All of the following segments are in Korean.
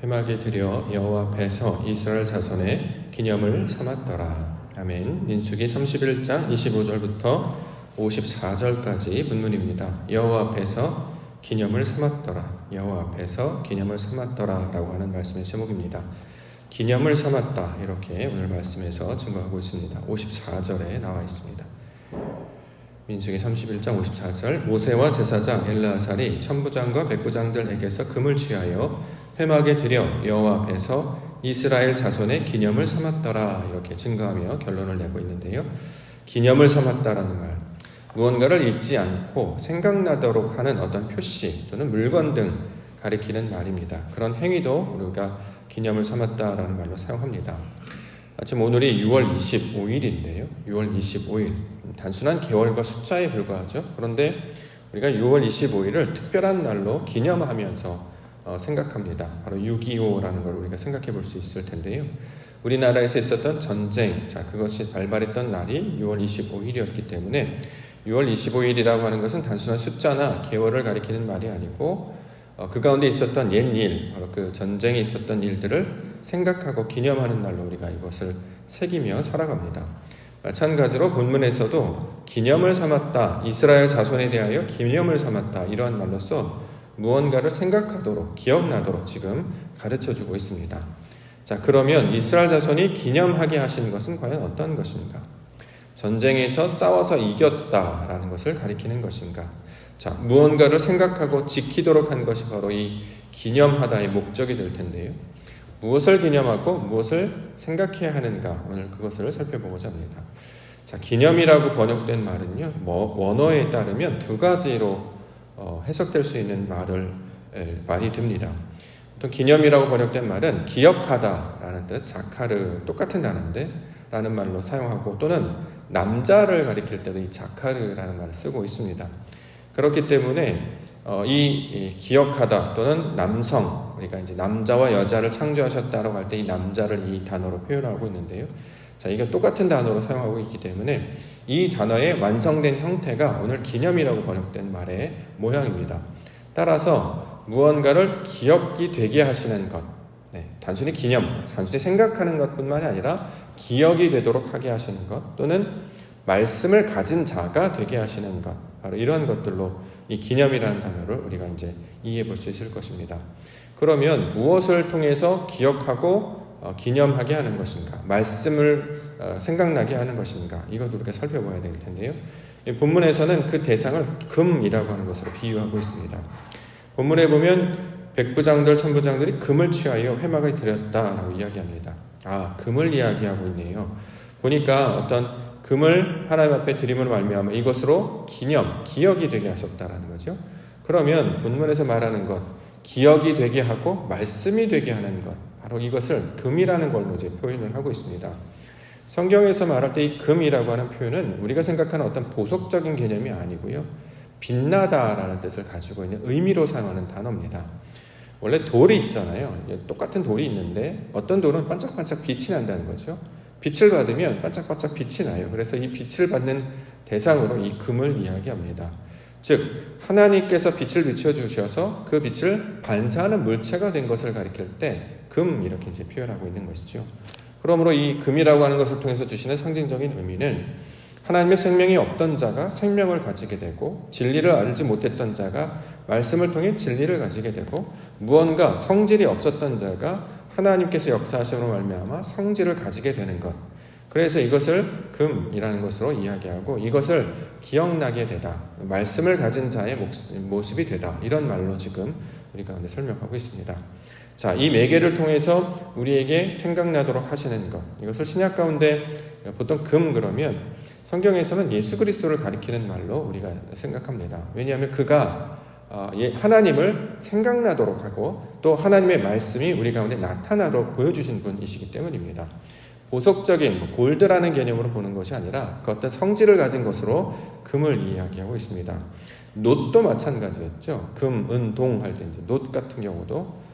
회막에 들여 여호와 앞에서 이스라엘 자손의 기념을 삼았더라. 아멘. 민수기 31장 25절부터 54절까지 본문입니다. 여호와 앞에서 기념을 삼았더라. 여호와 앞에서 기념을 삼았더라 라고 하는 말씀의 제목입니다. 기념을 삼았다, 이렇게 오늘 말씀에서 증거하고 있습니다. 54절에 나와 있습니다. 민수기 31장 54절, 모세와 제사장 엘르아살이 천부장과 백부장들에게서 금을 취하여 회막에 들여 여호와 앞에서 이스라엘 자손의 기념을 삼았더라, 이렇게 증거하며 결론을 내고 있는데요. 기념을 삼았다라는 말, 무언가를 잊지 않고 생각나도록 하는 어떤 표시 또는 물건 등 가리키는 말입니다. 그런 행위도 우리가 기념을 삼았다라는 말로 사용합니다. 지금 오늘이 6월 25일인데요. 6월 25일, 단순한 개월과 숫자에 불과하죠. 그런데 우리가 6월 25일을 특별한 날로 기념하면서 생각합니다. 바로 6.25라는 걸 우리가 생각해 볼 수 있을 텐데요. 우리나라에서 있었던 전쟁, 그것이 발발했던 날이 6월 25일이었기 때문에 6월 25일이라고 하는 것은 단순한 숫자나 개월을 가리키는 말이 아니고 그 가운데 있었던 옛일, 바로 그 전쟁에 있었던 일들을 생각하고 기념하는 날로 우리가 이것을 새기며 살아갑니다. 마찬가지로 본문에서도 기념을 삼았다, 이스라엘 자손에 대하여 기념을 삼았다, 이러한 말로써 무언가를 생각하도록, 기억나도록 지금 가르쳐주고 있습니다. 자, 그러면 이스라엘 자손이 기념하게 하신 것은 과연 어떤 것인가? 전쟁에서 싸워서 이겼다라는 것을 가리키는 것인가? 자, 무언가를 생각하고 지키도록 한 것이 바로 이 기념하다의 목적이 될 텐데요. 무엇을 기념하고 무엇을 생각해야 하는가? 오늘 그것을 살펴보고자 합니다. 자, 기념이라고 번역된 말은요, 원어에 따르면 두 가지로 해석될 수 있는 말이 됩니다. 또 기념이라고 번역된 말은 기억하다라는 뜻, 자카르, 똑같은 단어인데 라는 말로 사용하고, 또는 남자를 가리킬 때도 이 자카르라는 말을 쓰고 있습니다. 그렇기 때문에 이 기억하다 또는 남성, 우리가 이제 남자와 여자를 창조하셨다라고 할 때 이 남자를 이 단어로 표현하고 있는데요. 자, 이게 똑같은 단어로 사용하고 있기 때문에 이 단어의 완성된 형태가 오늘 기념이라고 번역된 말의 모양입니다. 따라서 무언가를 기억이 되게 하시는 것, 단순히 기념, 단순히 생각하는 것뿐만이 아니라 기억이 되도록 하게 하시는 것, 또는 말씀을 가진 자가 되게 하시는 것, 바로 이러한 것들로 이 기념이라는 단어를 우리가 이제 이해해 볼 수 있을 것입니다. 그러면 무엇을 통해서 기억하고 기념하게 하는 것인가? 말씀을 생각나게 하는 것인가? 이것도 우리가 살펴봐야 될 텐데요. 본문에서는 그 대상을 금이라고 하는 것으로 비유하고 있습니다. 본문에 보면 백부장들, 천부장들이 금을 취하여 회막에 들였다라고 이야기합니다. 아, 금을 이야기하고 있네요. 보니까 어떤 금을 하나님 앞에 드림으로 말미암아 이것으로 기억이 되게 하셨다라는 거죠. 그러면 본문에서 말하는 것, 기억이 되게 하고 말씀이 되게 하는 것, 바로 이것을 금이라는 걸로 이제 표현을 하고 있습니다. 성경에서 말할 때 이 금이라고 하는 표현은 우리가 생각하는 어떤 보석적인 개념이 아니고요, 빛나다라는 뜻을 가지고 있는 의미로 사용하는 단어입니다. 원래 돌이 있잖아요. 똑같은 돌이 있는데 어떤 돌은 반짝반짝 빛이 난다는 거죠. 빛을 받으면 반짝반짝 빛이 나요. 그래서 이 빛을 받는 대상으로 이 금을 이야기합니다. 즉, 하나님께서 빛을 비춰주셔서 그 빛을 반사하는 물체가 된 것을 가리킬 때 금, 이렇게 이제 표현하고 있는 것이죠. 그러므로 이 금이라고 하는 것을 통해서 주시는 상징적인 의미는 하나님의 생명이 없던 자가 생명을 가지게 되고, 진리를 알지 못했던 자가 말씀을 통해 진리를 가지게 되고, 무언가 성질이 없었던 자가 하나님께서 역사하심으로 말미암아 성질을 가지게 되는 것. 그래서 이것을 금이라는 것으로 이야기하고, 이것을 기억나게 되다, 말씀을 가진 자의 모습이 되다, 이런 말로 지금 우리 가운데 설명하고 있습니다. 자, 이 매개를 통해서 우리에게 생각나도록 하시는 것, 이것을 신약 가운데 보통 금 그러면 성경에서는 예수 그리스도를 가리키는 말로 우리가 생각합니다. 왜냐하면 그가 하나님을 생각나도록 하고 또 하나님의 말씀이 우리 가운데 나타나도록 보여주신 분이시기 때문입니다. 보석적인 골드라는 개념으로 보는 것이 아니라 그 어떤 성질을 가진 것으로 금을 이야기하고 있습니다. 놋도 마찬가지였죠. 금, 은, 동 할 때 이제 놋 같은 경우도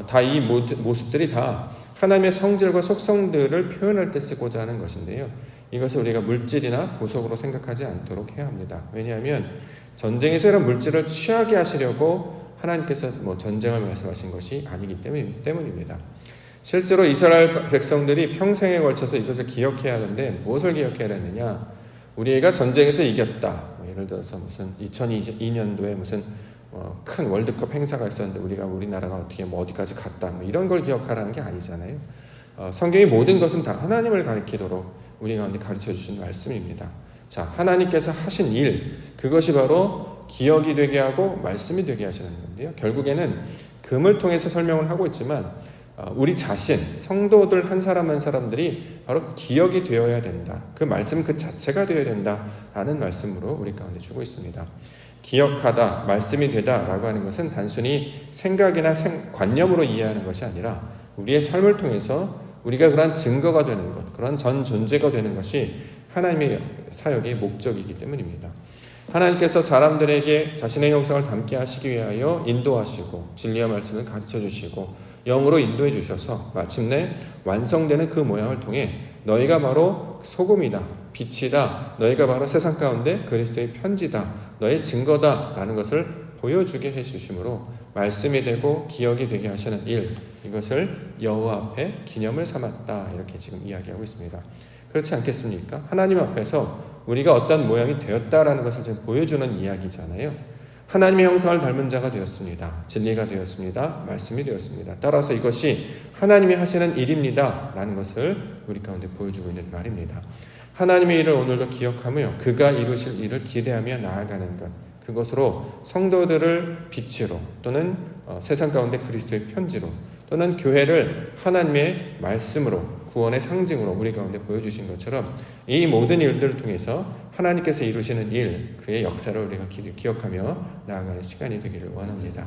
다 이 모습들이 다 하나님의 성질과 속성들을 표현할 때 쓰고자 하는 것인데요. 이것을 우리가 물질이나 보석으로 생각하지 않도록 해야 합니다. 왜냐하면 전쟁에서 이런 물질을 취하게 하시려고 하나님께서 전쟁을 말씀하신 것이 아니기 때문입니다. 실제로 이스라엘 백성들이 평생에 걸쳐서 이것을 기억해야 하는데 무엇을 기억해야 하느냐? 우리가 전쟁에서 이겼다. 예를 들어서 무슨 2002년도에 무슨 큰 월드컵 행사가 있었는데 우리나라가 어떻게 어디까지 갔다. 이런 걸 기억하라는 게 아니잖아요. 성경이 모든 것은 다 하나님을 가리키도록 우리 가운데 가르쳐 주신 말씀입니다. 자, 하나님께서 하신 일, 그것이 바로 기억이 되게 하고 말씀이 되게 하시는 건데요. 결국에는 금을 통해서 설명을 하고 있지만 우리 자신, 성도들 한 사람 한 사람들이 바로 기억이 되어야 된다. 그 말씀 그 자체가 되어야 된다라는 말씀으로 우리 가운데 주고 있습니다. 기억하다, 말씀이 되다라고 하는 것은 단순히 생각이나 관념으로 이해하는 것이 아니라 우리의 삶을 통해서 우리가 그러한 증거가 되는 것, 그런 전 존재가 되는 것이 하나님의 사역의 목적이기 때문입니다. 하나님께서 사람들에게 자신의 형상을 담게 하시기 위하여 인도하시고 진리의 말씀을 가르쳐 주시고 영으로 인도해 주셔서 마침내 완성되는 그 모양을 통해 너희가 바로 소금이다, 빛이다, 너희가 바로 세상 가운데 그리스도의 편지다, 너의 증거다 라는 것을 보여주게 해주심으로 말씀이 되고 기억이 되게 하시는 일, 이것을 여호와 앞에 기념을 삼았다, 이렇게 지금 이야기하고 있습니다. 그렇지 않겠습니까? 하나님 앞에서 우리가 어떤 모양이 되었다라는 것을 지금 보여주는 이야기잖아요. 하나님의 형상을 닮은 자가 되었습니다. 진리가 되었습니다. 말씀이 되었습니다. 따라서 이것이 하나님이 하시는 일입니다 라는 것을 우리 가운데 보여주고 있는 말입니다. 하나님의 일을 오늘도 기억하며 그가 이루실 일을 기대하며 나아가는 것, 그것으로 성도들을 빛으로 또는 세상 가운데 그리스도의 편지로 또는 교회를 하나님의 말씀으로 구원의 상징으로 우리 가운데 보여주신 것처럼 이 모든 일들을 통해서 하나님께서 이루시는 일, 그의 역사를 우리가 기억하며 나아가는 시간이 되기를 원합니다.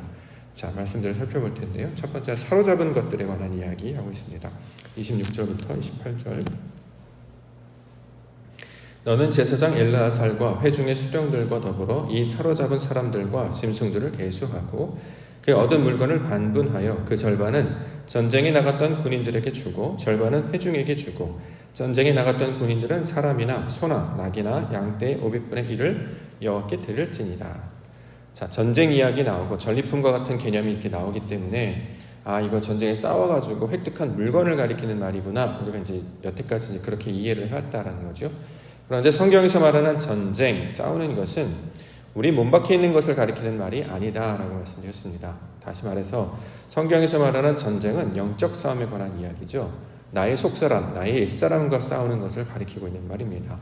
자, 말씀들을 살펴볼 텐데요. 첫 번째, 사로잡은 것들에 관한 이야기 하고 있습니다. 26절부터 28절. 너는 제사장 엘르아살과 회중의 수령들과 더불어 이 사로잡은 사람들과 짐승들을 계수하고 그 얻은 물건을 반분하여 그 절반은 전쟁에 나갔던 군인들에게 주고 절반은 회중에게 주고 전쟁에 나갔던 군인들은 사람이나 소나 낙이나 양떼의 500분의 1을 여호와께 드릴지니라. 자, 전쟁 이야기 나오고 전리품과 같은 개념이 이렇게 나오기 때문에 이거 전쟁에 싸워가지고 획득한 물건을 가리키는 말이구나, 우리가 이제 여태까지 그렇게 이해를 해왔다라는 거죠. 그런데 성경에서 말하는 전쟁, 싸우는 것은 우리 몸밖에 있는 것을 가리키는 말이 아니다라고 말씀드렸습니다. 다시 말해서 성경에서 말하는 전쟁은 영적 싸움에 관한 이야기죠. 나의 속사람, 나의 옛사람과 싸우는 것을 가리키고 있는 말입니다.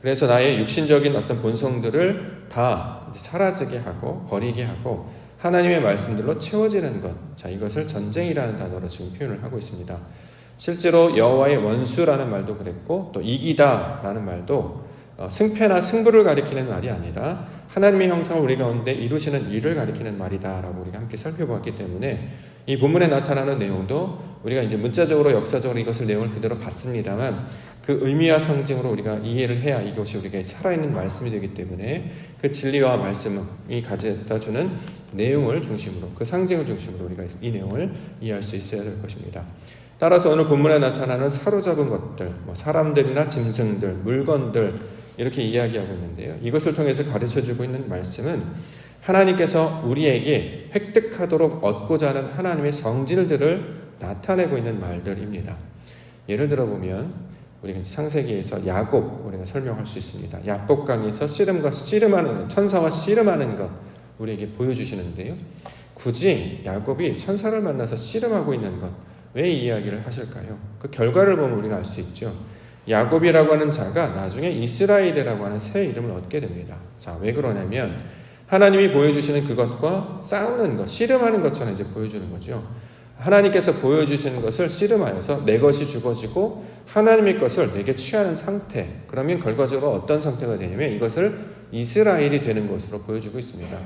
그래서 나의 육신적인 어떤 본성들을 다 사라지게 하고 버리게 하고 하나님의 말씀들로 채워지는 것, 자, 이것을 전쟁이라는 단어로 지금 표현을 하고 있습니다. 실제로 여호와의 원수라는 말도 그랬고 또 이기다라는 말도 승패나 승부를 가리키는 말이 아니라 하나님의 형상을 우리 가운데 이루시는 일을 가리키는 말이다라고 우리가 함께 살펴보았기 때문에 이 본문에 나타나는 내용도 우리가 이제 문자적으로 역사적으로 이것을 내용을 그대로 봤습니다만 그 의미와 상징으로 우리가 이해를 해야 이것이 우리에게 살아있는 말씀이 되기 때문에 그 진리와 말씀이 가져다 주는 내용을 중심으로, 그 상징을 중심으로 우리가 이 내용을 이해할 수 있어야 될 것입니다. 따라서 오늘 본문에 나타나는 사로잡은 것들, 사람들이나 짐승들, 물건들 이렇게 이야기하고 있는데요. 이것을 통해서 가르쳐주고 있는 말씀은 하나님께서 우리에게 획득하도록 얻고자 하는 하나님의 성질들을 나타내고 있는 말들입니다. 예를 들어보면 우리가 창세기에서 야곱 우리가 설명할 수 있습니다. 야복강에서 씨름하는 천사와 씨름하는 것 우리에게 보여주시는데요. 굳이 야곱이 천사를 만나서 씨름하고 있는 것, 왜 이 이야기를 하실까요? 그 결과를 보면 우리가 알 수 있죠. 야곱이라고 하는 자가 나중에 이스라엘이라고 하는 새 이름을 얻게 됩니다. 자, 왜 그러냐면 하나님이 보여주시는 그것과 싸우는 것, 씨름하는 것처럼 이제 보여주는 거죠. 하나님께서 보여주시는 것을 씨름하여서 내 것이 죽어지고 하나님의 것을 내게 취하는 상태, 그러면 결과적으로 어떤 상태가 되냐면 이것을 이스라엘이 되는 것으로 보여주고 있습니다.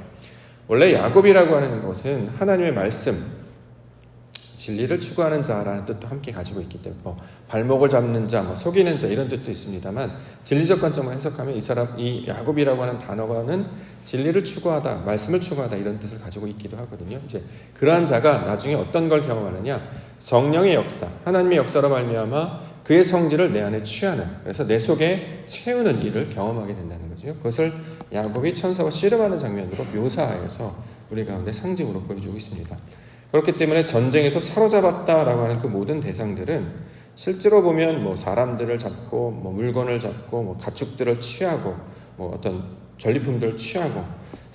원래 야곱이라고 하는 것은 하나님의 말씀, 진리를 추구하는 자라는 뜻도 함께 가지고 있기 때문에 발목을 잡는 자, 속이는 자 이런 뜻도 있습니다만 진리적 관점으로 해석하면 이 야곱이라고 하는 단어가는 진리를 추구하다, 말씀을 추구하다 이런 뜻을 가지고 있기도 하거든요. 이제 그러한 자가 나중에 어떤 걸 경험하느냐, 성령의 역사, 하나님의 역사로 말미암아 그의 성질을 내 안에 취하는, 그래서 내 속에 채우는 일을 경험하게 된다는 거죠. 그것을 야곱이 천사와 씨름하는 장면으로 묘사하여서 우리 가운데 상징으로 보여주고 있습니다. 그렇기 때문에 전쟁에서 사로잡았다라고 하는 그 모든 대상들은 실제로 보면 뭐 사람들을 잡고 뭐 물건을 잡고 뭐 가축들을 취하고 뭐 어떤 전리품들을 취하고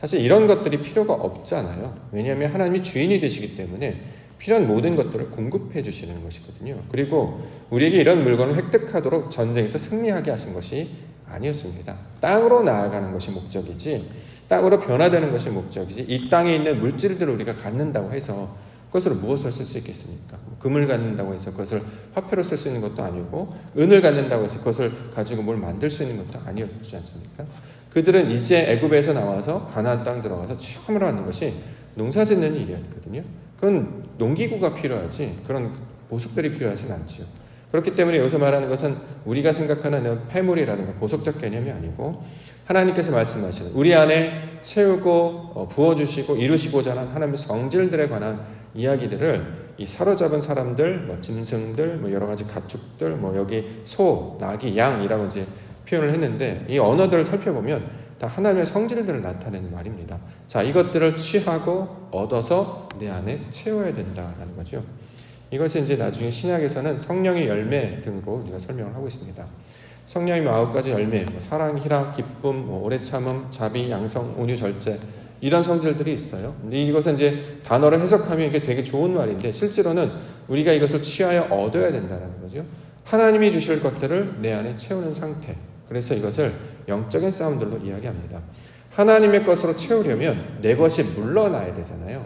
사실 이런 것들이 필요가 없잖아요. 왜냐하면 하나님이 주인이 되시기 때문에 필요한 모든 것들을 공급해 주시는 것이거든요. 그리고 우리에게 이런 물건을 획득하도록 전쟁에서 승리하게 하신 것이 아니었습니다. 땅으로 나아가는 것이 목적이지, 땅으로 변화되는 것이 목적이지, 이 땅에 있는 물질들을 우리가 갖는다고 해서 그것을 무엇을 쓸 수 있겠습니까? 금을 갖는다고 해서 그것을 화폐로 쓸 수 있는 것도 아니고, 은을 갖는다고 해서 그것을 가지고 뭘 만들 수 있는 것도 아니었지 않습니까? 그들은 이제 애굽에서 나와서 가나안 땅 들어가서 처음으로 하는 것이 농사 짓는 일이었거든요. 그건 농기구가 필요하지 그런 보석들이 필요하진 않지요. 그렇기 때문에 여기서 말하는 것은 우리가 생각하는 폐물이라든가 보석적 개념이 아니고 하나님께서 말씀하시는 우리 안에 채우고 부어주시고 이루시고자 하는 하나님의 성질들에 관한 이야기들을 이 사로잡은 사람들, 뭐 짐승들, 뭐 여러 가지 가축들, 뭐 여기 소, 나귀, 양이라고 이제 표현을 했는데 이 언어들을 살펴보면 다 하나님의 성질들을 나타내는 말입니다. 자, 이것들을 취하고 얻어서 내 안에 채워야 된다라는 거죠. 이것이 이제 나중에 신약에서는 성령의 열매 등으로 우리가 설명을 하고 있습니다. 성령의 9가지 열매, 사랑, 희락, 기쁨, 오래 참음, 자비, 양성, 온유, 절제 이런 성질들이 있어요. 근데 이것은 이제 단어를 해석하면 이게 되게 좋은 말인데 실제로는 우리가 이것을 취하여 얻어야 된다는 거죠. 하나님이 주실 것들을 내 안에 채우는 상태. 그래서 이것을 영적인 싸움들로 이야기합니다. 하나님의 것으로 채우려면 내 것이 물러나야 되잖아요.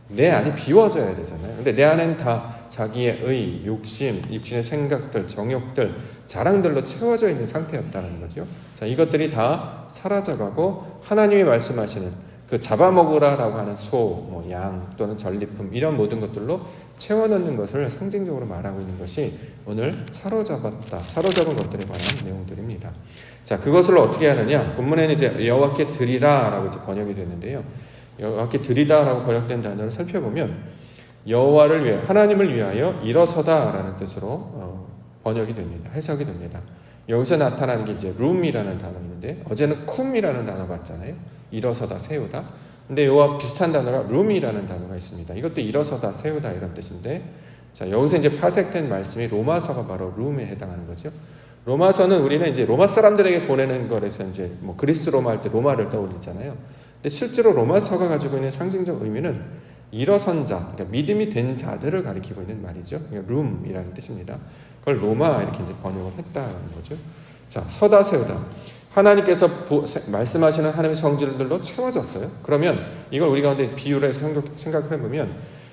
내 안이 비워져야 되잖아요. 근데 내 안에는 다 자기의 의, 욕심, 육신의 생각들, 정욕들, 자랑들로 채워져 있는 상태였다는 거죠. 자, 이것들이 다 사라져가고 하나님이 말씀하시는 그 잡아먹으라라고 하는 소, 양 또는 전리품 이런 모든 것들로 채워넣는 것을 상징적으로 말하고 있는 것이 오늘 사로잡은 것들에 관한 내용들입니다. 자, 그것을 어떻게 하느냐? 본문에는 이제 여호와께 드리라라고 이제 번역이 되는데요. 여호와께 드리다라고 번역된 단어를 살펴보면 여호와를 위해 하나님을 위하여 일어서다라는 뜻으로 번역이 됩니다. 해석이 됩니다. 여기서 나타나는 게 이제 룸이라는 단어인데 어제는 쿰이라는 단어 봤잖아요. 일어서다, 세우다. 근데 이와 비슷한 단어가 룸이라는 단어가 있습니다. 이것도 일어서다, 세우다 이런 뜻인데 자, 여기서 이제 파색된 말씀이 로마서가 바로 룸에 해당하는 거죠. 로마서는 우리는 이제 로마 사람들에게 보내는 거라서 이제 뭐 그리스 로마 할 때 로마를 떠올리잖아요. 근데 실제로 로마서가 가지고 있는 상징적 의미는 일어선 자, 그러니까 믿음이 된 자들을 가리키고 있는 말이죠. 그러니까 룸이라는 뜻입니다. 그걸 로마 이렇게 이제 번역을 했다는 거죠. 자, 서다, 세우다. 하나님께서 말씀하시는 하나님의 성질들로 채워졌어요. 그러면 이걸 우리 가운데 비유를 해서 생각을 해보면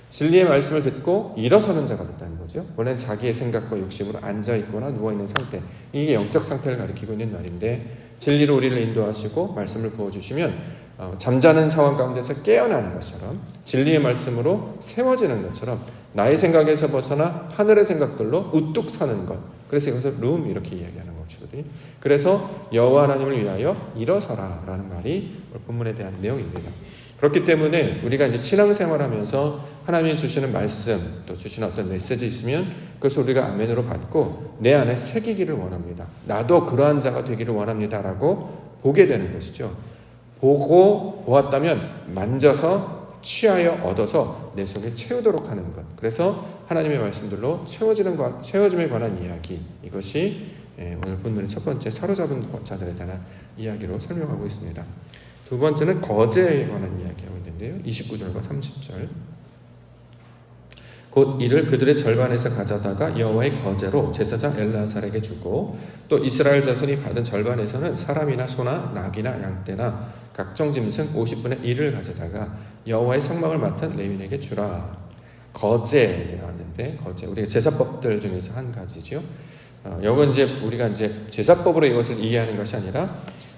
진리의 말씀을 듣고 일어서는 자가 됐다는 거죠. 원래는 자기의 생각과 욕심으로 앉아있거나 누워있는 상태, 이게 영적 상태를 가리키고 있는 말인데 진리로 우리를 인도하시고 말씀을 부어주시면 잠자는 상황 가운데서 깨어나는 것처럼 진리의 말씀으로 세워지는 것처럼 나의 생각에서 벗어나 하늘의 생각들로 우뚝 서는 것. 그래서 이것을 룸 이렇게 이야기하는 것이거든요. 그래서 여호와 하나님을 위하여 일어서라 라는 말이 본문에 대한 내용입니다. 그렇기 때문에 우리가 이제 신앙생활하면서 하나님이 주시는 말씀 또 주시는 어떤 메시지 있으면 그것을 우리가 아멘으로 받고 내 안에 새기기를 원합니다. 나도 그러한 자가 되기를 원합니다라고 보게 되는 것이죠. 보고 보았다면 만져서 취하여 얻어서 내 속에 채우도록 하는 것. 그래서 하나님의 말씀들로 채워짐에 관한 이야기. 이것이 오늘 본문의 첫 번째 사로잡은 자들에 대한 이야기로 설명하고 있습니다. 두 번째는 거제에 관한 이야기하고 있는데요. 29절과 30절. 곧 이를 그들의 절반에서 가져다가 여호와의 거제로 제사장 엘르아살에게 주고 또 이스라엘 자손이 받은 절반에서는 사람이나 소나 낙이나 양떼나 각종 짐승 50분의 1을 가져다가 여호와의 성막을 맡은 레위인에게 주라. 거제 이제 나왔는데 거제 우리가 제사법들 중에서 한 가지죠. 이건 이제 우리가 이제 제사법으로 이것을 이해하는 것이 아니라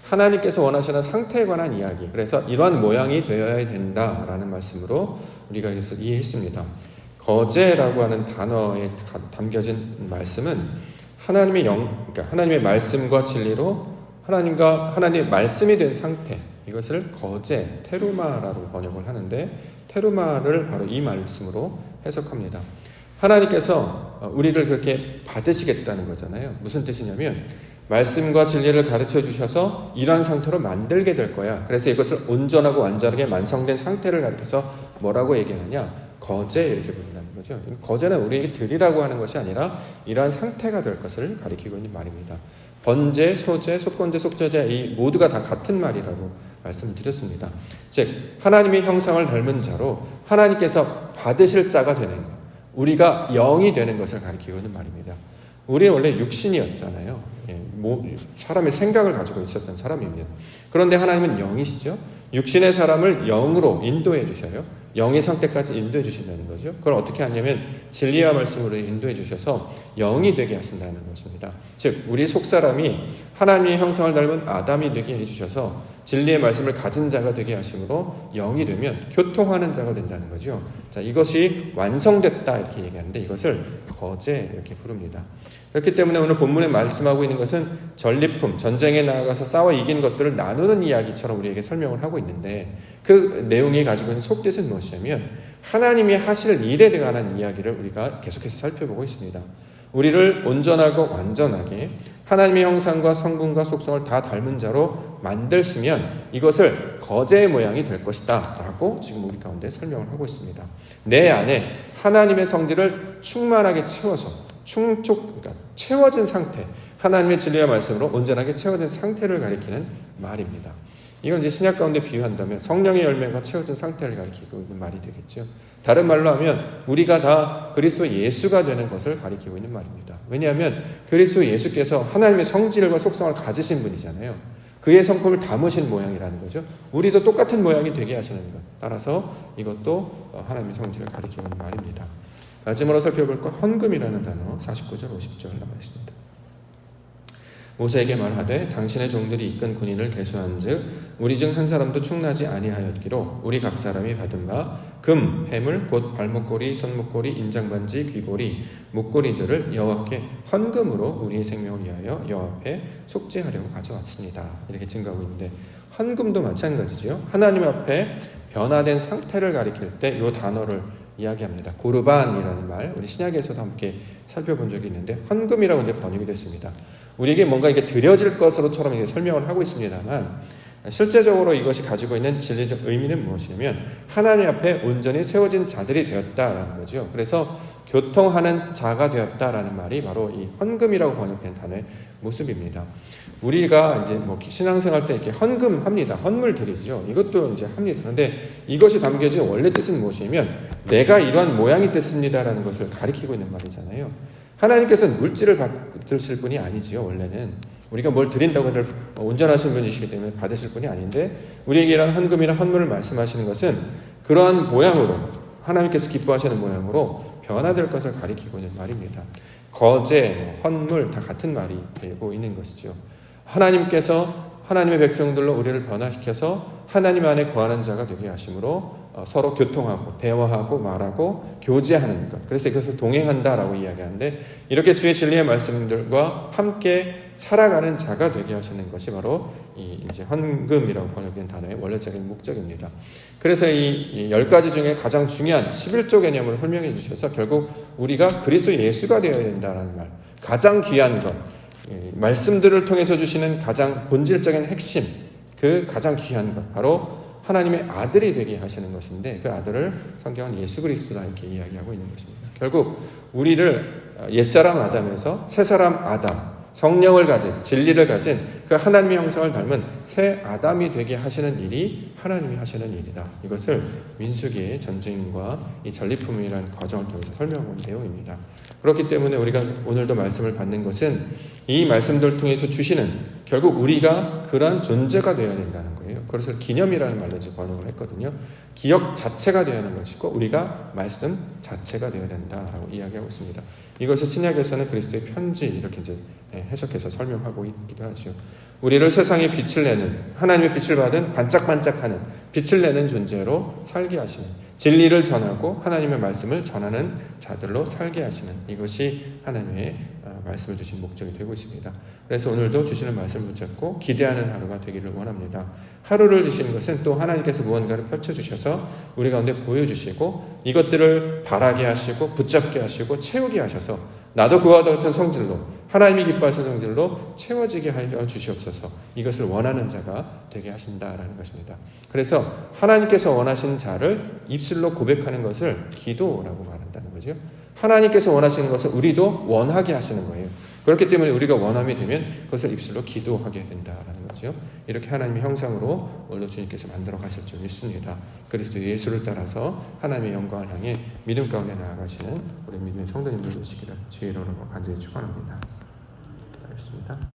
하나님께서 원하시는 상태에 관한 이야기. 그래서 이러한 모양이 되어야 된다라는 말씀으로 우리가 이것을 이해했습니다. 거제라고 하는 단어에 담겨진 말씀은 그러니까 하나님의 말씀과 진리로 하나님의 말씀이 된 상태. 이것을 거제, 테루마라고 번역을 하는데 테루마를 바로 이 말씀으로 해석합니다. 하나님께서 우리를 그렇게 받으시겠다는 거잖아요. 무슨 뜻이냐면 말씀과 진리를 가르쳐 주셔서 이러한 상태로 만들게 될 거야. 그래서 이것을 온전하고 완전하게 완성된 상태를 가리켜서 뭐라고 얘기하느냐? 거제 이렇게 부른다는 거죠. 거제는 우리에게 드리라고 하는 것이 아니라 이러한 상태가 될 것을 가리키고 있는 말입니다. 번제, 소제, 속건제, 속죄제 이 모두가 다 같은 말이라고 말씀을 드렸습니다. 즉 하나님의 형상을 닮은 자로 하나님께서 받으실 자가 되는 것, 우리가 영이 되는 것을 가리키고 있는 말입니다. 우리는 원래 육신이었잖아요. 사람의 생각을 가지고 있었던 사람입니다. 그런데 하나님은 영이시죠. 육신의 사람을 영으로 인도해 주셔요. 영의 상태까지 인도해 주신다는 거죠. 그걸 어떻게 하냐면 진리와 말씀으로 인도해 주셔서 영이 되게 하신다는 것입니다. 즉 우리 속사람이 하나님의 형상을 닮은 아담이 되게 해주셔서 진리의 말씀을 가진 자가 되게 하심으로 영이 되면 교통하는 자가 된다는 거죠. 자, 이것이 완성됐다 이렇게 얘기하는데 이것을 거제 이렇게 부릅니다. 그렇기 때문에 오늘 본문에 말씀하고 있는 것은 전리품, 전쟁에 나아가서 싸워 이긴 것들을 나누는 이야기처럼 우리에게 설명을 하고 있는데 그 내용이 가지고 있는 속뜻은 무엇이냐면 하나님이 하실 일에 대한 이야기를 우리가 계속해서 살펴보고 있습니다. 우리를 온전하고 완전하게 하나님의 형상과 성분과 속성을 다 닮은 자로 만드시면 이것을 거제의 모양이 될 것이다 라고 지금 우리 가운데 설명을 하고 있습니다. 내 안에 하나님의 성질을 충만하게 채워서 그러니까 채워진 상태, 하나님의 진리와 말씀으로 온전하게 채워진 상태를 가리키는 말입니다. 이건 이제 신약 가운데 비유한다면 성령의 열매가 채워진 상태를 가리키고 있는 말이 되겠죠. 다른 말로 하면 우리가 다 그리스도 예수가 되는 것을 가리키고 있는 말입니다. 왜냐하면 그리스도 예수께서 하나님의 성질과 속성을 가지신 분이잖아요. 그의 성품을 담으신 모양이라는 거죠. 우리도 똑같은 모양이 되게 하시는 것. 따라서 이것도 하나님의 성질을 가리키고 있는 말입니다. 마지막으로 살펴볼 것 헌금이라는 단어 49절 50절 나와있습니다. 모세에게 말하되 당신의 종들이 이끈 군인을 계수한즉 우리 중 한 사람도 충나지 아니하였기로 우리 각 사람이 받은 바 금, 해물, 곧 발목걸이, 손목걸이, 인장반지, 귀걸이, 목걸이들을 여호와께 헌금으로 우리의 생명을 위하여 여호와 앞에 속죄하려고 가져왔습니다. 이렇게 증거하고 있는데 헌금도 마찬가지죠. 하나님 앞에 변화된 상태를 가리킬 때 이 단어를 이야기합니다. 고르반이라는 말, 우리 신약에서도 함께 살펴본 적이 있는데 헌금이라고 이제 번역이 됐습니다. 우리에게 뭔가 이게 드려질 것으로처럼 이게 설명을 하고 있습니다만 실제적으로 이것이 가지고 있는 진리적 의미는 무엇이냐면 하나님 앞에 온전히 세워진 자들이 되었다라는 거죠. 그래서 교통하는 자가 되었다라는 말이 바로 이 헌금이라고 번역된 단어의 모습입니다. 우리가 이제 뭐 신앙생활 때 이렇게 헌금합니다. 헌물 드리죠. 이것도 이제 합니다. 그런데 이것이 담겨진 원래 뜻은 무엇이냐면 내가 이러한 모양이 됐습니다라는 것을 가리키고 있는 말이잖아요. 하나님께서는 물질을 받으실 분이 아니지요. 원래는 우리가 뭘 드린다고 해도 온전하신 분이시기 때문에 받으실 분이 아닌데 우리에게 이런 헌금이나 헌물을 말씀하시는 것은 그러한 모양으로 하나님께서 기뻐하시는 모양으로 변화될 것을 가리키고 있는 말입니다. 거제, 헌물 다 같은 말이 되고 있는 것이죠. 하나님께서 하나님의 백성들로 우리를 변화시켜서 하나님 안에 거하는 자가 되게 하심으로 서로 교통하고 대화하고 말하고 교제하는 것. 그래서 이것을 동행한다라고 이야기하는데 이렇게 주의 진리의 말씀들과 함께 살아가는 자가 되게 하시는 것이 바로 이제 헌금이라고 번역된 단어의 원래적인 목적입니다. 그래서 이 10가지 중에 가장 중요한 11조 개념으로 설명해 주셔서 결국 우리가 그리스도 예수가 되어야 된다라는 말, 가장 귀한 것, 말씀들을 통해서 주시는 가장 본질적인 핵심, 그 가장 귀한 것 바로 하나님의 아들이 되게 하시는 것인데 그 아들을 성경은 예수 그리스도다 이렇게 이야기하고 있는 것입니다. 결국 우리를 옛사람 아담에서 새사람 아담, 성령을 가진 진리를 가진 그 하나님의 형상을 닮은 새 아담이 되게 하시는 일이 하나님이 하시는 일이다. 이것을 민수기의 전쟁과 이 전리품이라는 과정을 통해서 설명한 내용입니다. 그렇기 때문에 우리가 오늘도 말씀을 받는 것은 이 말씀들을 통해서 주시는 결국 우리가 그러한 존재가 되어야 된다는 거예요. 그래서 기념이라는 말로 이제 번역을 했거든요. 기억 자체가 되어야 하는 것이고 우리가 말씀 자체가 되어야 된다라고 이야기하고 있습니다. 이것을 신약에서는 그리스도의 편지 이렇게 이제 해석해서 설명하고 있기도 하죠. 우리를 세상의 빛을 내는 하나님의 빛을 받은 반짝반짝하는 빛을 내는 존재로 살게 하시는 진리를 전하고 하나님의 말씀을 전하는 자들로 살게 하시는 이것이 하나님의 말씀을 주신 목적이 되고 있습니다. 그래서 오늘도 주시는 말씀을 붙잡고 기대하는 하루가 되기를 원합니다. 하루를 주시는 것은 또 하나님께서 무언가를 펼쳐주셔서 우리 가운데 보여주시고 이것들을 바라게 하시고 붙잡게 하시고 채우게 하셔서 나도 그와 같은 성질로 하나님이 기뻐하시는 성질로 채워지게 하여 주시옵소서. 이것을 원하는 자가 되게 하신다라는 것입니다. 그래서 하나님께서 원하시는 자를 입술로 고백하는 것을 기도라고 말한다는 거죠. 하나님께서 원하시는 것을 우리도 원하게 하시는 거예요. 그렇기 때문에 우리가 원함이 되면 그것을 입술로 기도하게 된다라는 거죠. 이렇게 하나님의 형상으로 오늘도 주님께서 만들어 가실 줄 믿습니다. 그리스도 예수를 따라서 하나님의 영광을 향해 믿음 가운데 나아가시는 우리 믿음의 성도님들 되시기를 주의 이름으로 간절히 축원합니다. 기도하겠습니다.